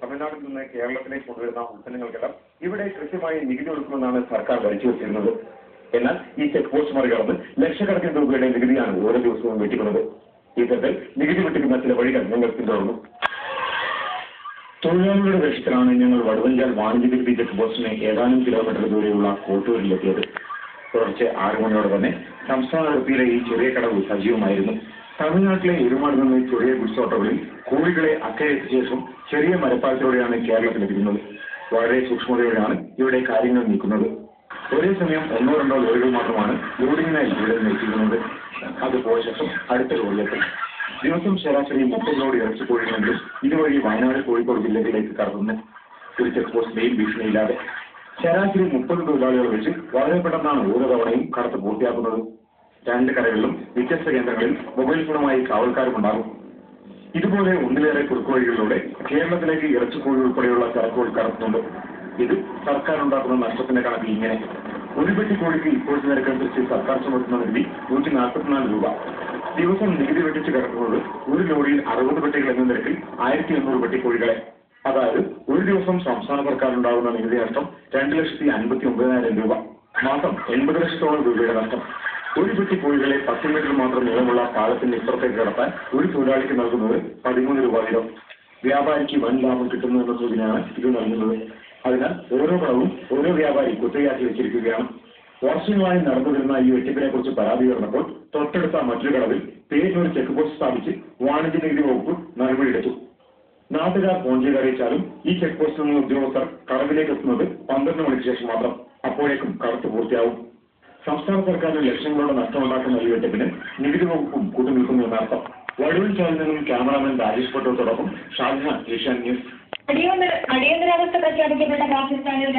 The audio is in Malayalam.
തമിഴ്നാട്ടിൽ നിന്ന് കേരളത്തിലേക്ക് കൊണ്ടുവരുന്ന ഉൽപ്പന്നങ്ങൾക്കെല്ലാം ഇവിടെ കൃത്യമായി നികുതി കൊടുക്കുമെന്നാണ് സർക്കാർ ധരിച്ചു വെച്ചിരുന്നത്. എന്നാൽ ഈ ചെക്ക് പോസ്റ്റ് മറികടന്ന് ലക്ഷക്കണക്കിന് രൂപയുടെ നികുതിയാണ് ഓരോ ദിവസവും വെട്ടിക്കുന്നത്. ഈ തരത്തിൽ നികുതി വെട്ടിക്കുന്ന ചില വഴികൾ ഞങ്ങൾ പിന്തുടർന്നു. തൊഴിലാളികളുടെ വേഷത്തിലാണ് ഞങ്ങൾ വടുവഞ്ചാൽ വാണിജ്യ നികുതി ചെക്ക് പോസ്റ്റിന് ഏതാനും കിലോമീറ്റർ ദൂരെയുള്ള കോട്ടൂരിലെത്തിയത്. പുലർച്ചെ 6 മണിയോടെ തന്നെ സംസ്ഥാന അതിർത്തിയിലെ ഈ ചെറിയ കടവ് സജീവമായിരുന്നു. തമിഴ്നാട്ടിലെ എരുമാട് നിന്ന് ചെറിയ ഗുഡ്സ് ഓട്ടോകളിൽ കോഴികളെ അക്കരെത്തിച്ച ശേഷം ചെറിയ മരപ്പാലത്തിലൂടെയാണ് കേരളത്തിലെത്തിക്കുന്നത്. വളരെ സൂക്ഷ്മതയോടെയാണ് ഇവിടെ കാര്യങ്ങൾ നീക്കുന്നത്. ഒരേ സമയം 1-2 ലോറികൾ മാത്രമാണ് ലോഡിങ്ങിനായി ഇവിടെ നിന്ന് എത്തിക്കുന്നത്. അത് പോയ ശേഷം അടുത്ത ലോറിയെത്തും. ദിവസം ശരാശരി 30 ലോഡ് ഇറച്ചി കോഴികളെങ്കിലും ഇതുവഴി വയനാട്, കോഴിക്കോട് ജില്ലകളിലേക്ക് കടത്തുന്നു. ഒരു ചെക്ക് പോസ്റ്റിന്റെയും ഭീഷണിയില്ലാതെ ശരാശരി 30 തൊഴിലാളികൾ വെച്ച് വളരെ പെട്ടെന്നാണ് ഓരോ തവണയും കടത്ത് പൂർത്തിയാക്കുന്നത്. 2 കടകളിലും വ്യത്യസ്ത കേന്ദ്രങ്ങളിൽ മൊബൈൽ ഫോണുമായി കാവൽക്കാരുമുണ്ടാകും. ഇതുപോലെ ഒന്നിലേറെ കുറുക്കുവഴികളിലൂടെ കേരളത്തിലേക്ക് ഇറച്ചിക്കോഴി ഉൾപ്പെടെയുള്ള ചരക്കുകൾ കടത്തുന്നുണ്ട്. ഇത് സർക്കാർ ഉണ്ടാക്കുന്ന നഷ്ടത്തിന്റെ കണക്ക് ഇങ്ങനെ: ഒരു പെട്ടി കോഴിക്ക് ഇപ്പോഴത്തെ നിരക്കനുസരിച്ച് സർക്കാർ ചുമത്തുന്ന നികുതി 144 രൂപ. ദിവസം നികുതി വെട്ടിച്ച് കിടക്കുന്നത് ഒരു ലോറിയിൽ 60 പെട്ടികൾ എന്ന നിരക്കിൽ 1800 പെട്ടി കോഴികളെ. അതായത് ഒരു ദിവസം സംസ്ഥാന സർക്കാരിനുണ്ടാകുന്ന നികുതി നഷ്ടം 2,59,000 രൂപ. മാസം 80 ലക്ഷത്തോളം രൂപയുടെ നഷ്ടം. ഒരു പെട്ടി കോഴികളെ 10 മീറ്റർ മാത്രം നീളമുള്ള പാലത്തിന്റെ ഇപ്പുറത്തേക്ക് കടത്താൻ ഒരു തൊഴിലാളിക്ക് നൽകുന്നത് 13 രൂപ വീതം. വ്യാപാരിക്ക് വൻ ലാഭം കിട്ടുന്നു എന്ന സൂചനയാണ് ഇത് നൽകുന്നത്. അതിനാൽ ഓരോ കടവും ഓരോ വ്യാപാരി കുത്തകയാക്കി വെച്ചിരിക്കുകയാണ്. വർഷങ്ങളായി നടന്നുവരുന്ന ഈ വെട്ടിപ്പിനെ കുറിച്ച് പരാതി ഉയർന്നപ്പോൾ തൊട്ടടുത്ത മറ്റൊരു കടവിൽ പേരിനൊരു ചെക്ക് പോസ്റ്റ് സ്ഥാപിച്ച് വാണിജ്യ നികുതി വകുപ്പ് നടപടിയെടുത്തു. നാട്ടുകാർ ഫോൺ ചെയ്ത് അറിയിച്ചാലും ഈ ചെക്ക് പോസ്റ്റിൽ നിന്ന് ഉദ്യോഗസ്ഥർ കടവിലേക്ക് എത്തുന്നത് 12 മണിക്ക് ശേഷം മാത്രം. അപ്പോഴേക്കും കടത്ത് പൂർത്തിയാവും. സംസ്ഥാന സർക്കാരിന് ലക്ഷങ്ങളുടെ നഷ്ടമുണ്ടാക്കുന്ന ഈ വെട്ടിപ്പിന് നികുതി വകുപ്പും കൂട്ടുനിൽക്കുന്നു എന്നർത്ഥം. വടുവഞ്ചാലിൽ നിന്നും ക്യാമറാമാൻ രാജേഷ് പട്ടോത്തോടൊപ്പം ഷാജഹാൻ, ഏഷ്യാനെറ്റ് ന്യൂസ്. അടിയന്തരാവസ്ഥ പ്രഖ്യാപിക്കപ്പെട്ട പാകിസ്ഥാനിൽ